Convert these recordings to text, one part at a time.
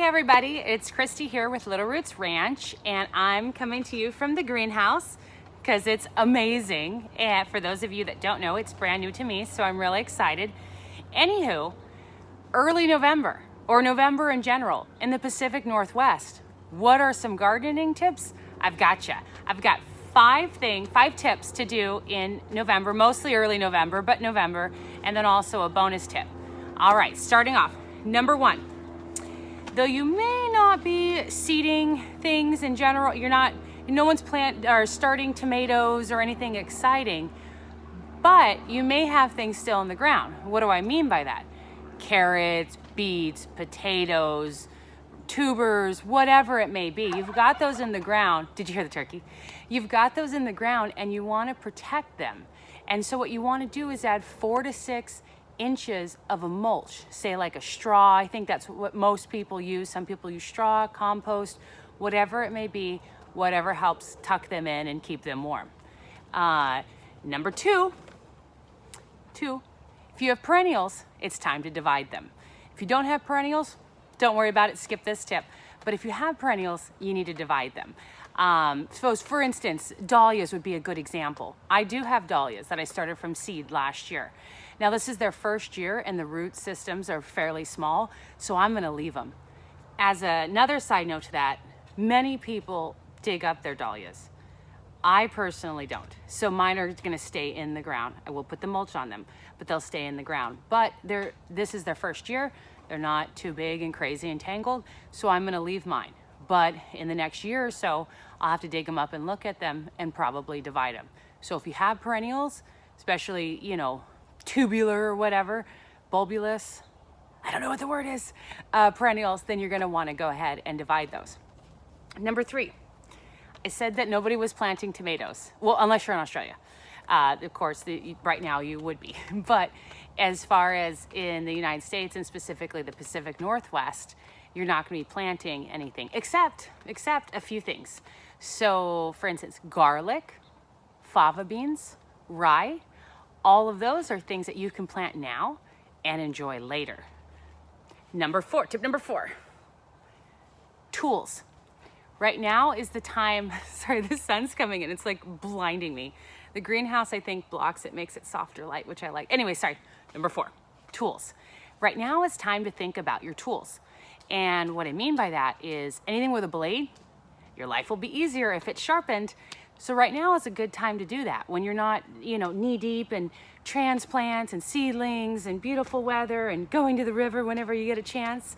everybody, it's Christy here with Little Roots Ranch, and I'm coming to you from the greenhouse because it's amazing. And for those of you that don't know, it's brand new to me, so I'm really excited. Anywho, early November, or November in general, in the Pacific Northwest, what are some gardening tips? I've got five tips to do in November, mostly early November, but November, and then also a bonus tip. All right, starting off, number one. Though you may not be seeding things in general, no one's starting tomatoes or anything exciting, but you may have things still in the ground. What do I mean by that? Carrots, beets, potatoes, tubers, whatever it may be. You've got those in the ground. Did you hear the turkey? You've got those in the ground and you want to protect them. And so what you want to do is add 4 to 6 inches of a mulch, say like a straw. I think that's what most people use. Some people use straw, compost, whatever it may be, whatever helps tuck them in and keep them warm. Number two, if you have perennials, it's time to divide them. If you don't have perennials, don't worry about it, skip this tip. But if you have perennials, you need to divide them. Suppose, for instance, dahlias would be a good example. I do have dahlias that I started from seed last year. Now this is their first year and the root systems are fairly small, so I'm gonna leave them. As another side note to that, many people dig up their dahlias. I personally don't. So mine are gonna stay in the ground. I will put the mulch on them, but they'll stay in the ground. But this is their first year. They're not too big and crazy and tangled, so I'm gonna leave mine. But in the next year or so, I'll have to dig them up and look at them and probably divide them. So if you have perennials, especially, tubular or whatever, bulbulous, I don't know what the word is, perennials, then you're gonna wanna go ahead and divide those. Number 3, I said that nobody was planting tomatoes. Well, unless you're in Australia. Of course, right now you would be. But as far as in the United States and specifically the Pacific Northwest, you're not gonna be planting anything except a few things. So for instance, garlic, fava beans, rye, all of those are things that you can plant now and enjoy later. Tip number 4, tools. Right now is the time, sorry, the sun's coming in, it's like blinding me. The greenhouse, I think, blocks it, makes it softer light, which I like. Anyway, sorry, number 4, tools. Right now it's time to think about your tools. And what I mean by that is anything with a blade, your life will be easier if it's sharpened. So right now is a good time to do that when you're not, knee deep in transplants and seedlings and beautiful weather and going to the river whenever you get a chance.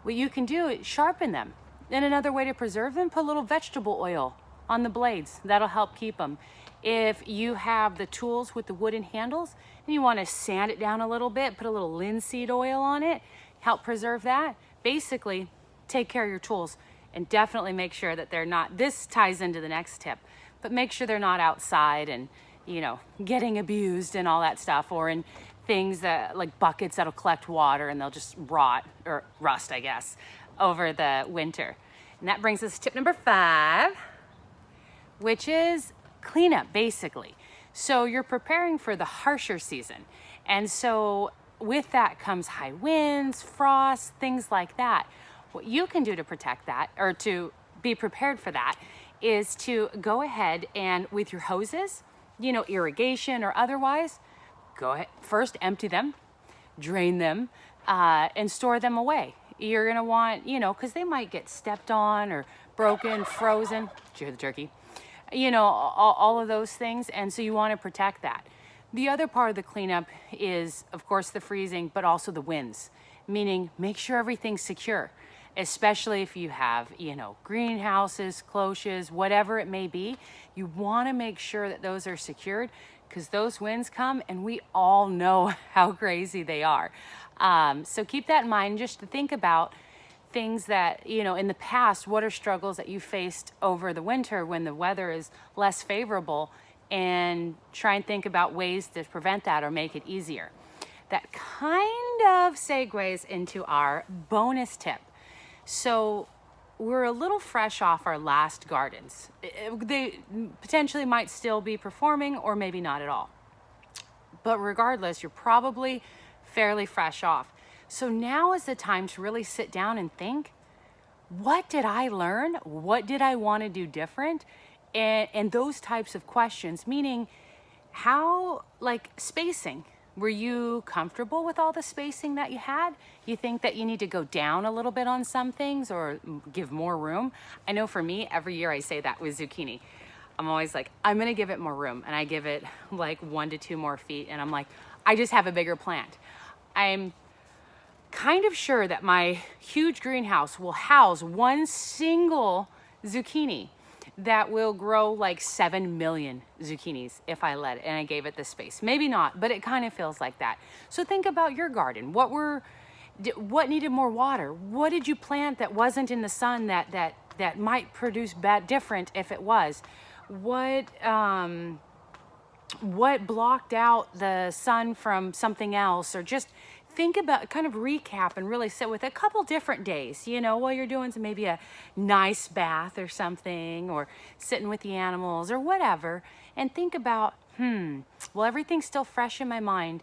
What you can do is sharpen them. And another way to preserve them, put a little vegetable oil on the blades. That'll help keep them. If you have the tools with the wooden handles and you want to sand it down a little bit, put a little linseed oil on it, help preserve that. Basically, take care of your tools and definitely make sure that they're not, this ties into the next tip, but make sure they're not outside and, getting abused and all that stuff, or in things that like buckets that'll collect water and they'll just rot or rust, I guess, over the winter. And that brings us to tip number 5, which is cleanup, basically. So you're preparing for the harsher season. And so with that comes high winds, frost, things like that. What you can do to protect that, or to be prepared for that, is to go ahead and with your hoses, irrigation or otherwise, go ahead, first empty them, drain them, and store them away. You're gonna want, because they might get stepped on or broken, frozen. Did you hear the turkey? All of those things. And so you want to protect that. The other part of the cleanup is, of course, the freezing, but also the winds, meaning make sure everything's secure, especially if you have, greenhouses, cloches, whatever it may be. You want to make sure that those are secured because those winds come and we all know how crazy they are. So keep that in mind, just to think about things that, in the past, what are struggles that you faced over the winter when the weather is less favorable, and try and think about ways to prevent that or make it easier. That kind of segues into our bonus tip. So we're a little fresh off our last gardens. They potentially might still be performing or maybe not at all. But regardless, you're probably fairly fresh off. So now is the time to really sit down and think, what did I learn? What did I want to do different? And those types of questions, meaning how, like spacing, were you comfortable with all the spacing that you had? You think that you need to go down a little bit on some things or give more room? I know for me, every year I say that with zucchini. I'm always like, I'm gonna give it more room, and I give it like 1 to 2 more feet, and I'm like, I just have a bigger plant. I'm kind of sure that my huge greenhouse will house one single zucchini that will grow like 7 million zucchinis if I let it and I gave it the space. Maybe not, but it kind of feels like that. So think about your garden. What needed more water? What did you plant that wasn't in the sun that might produce different if it was? What blocked out the sun from something else? Or just think about, kind of recap and really sit with a couple different days, you know, while you're doing maybe a nice bath or something, or sitting with the animals or whatever, and think about, well, everything's still fresh in my mind.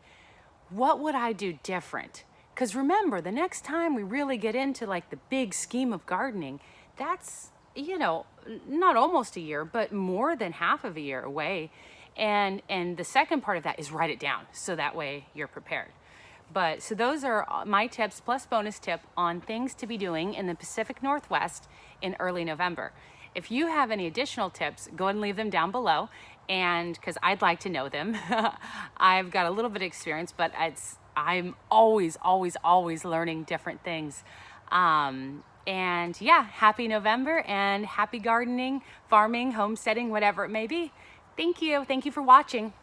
What would I do different? Because remember, the next time we really get into like the big scheme of gardening, that's, you know, not almost a year, but more than half of a year away. And the second part of that is write it down, so that way you're prepared. But so those are my tips plus bonus tip on things to be doing in the Pacific Northwest in early November. If you have any additional tips, go ahead and leave them down below, and because I'd like to know them. I've got a little bit of experience, but I'm always learning different things. And yeah, happy November and happy gardening, farming, homesteading, whatever it may be. Thank you for watching.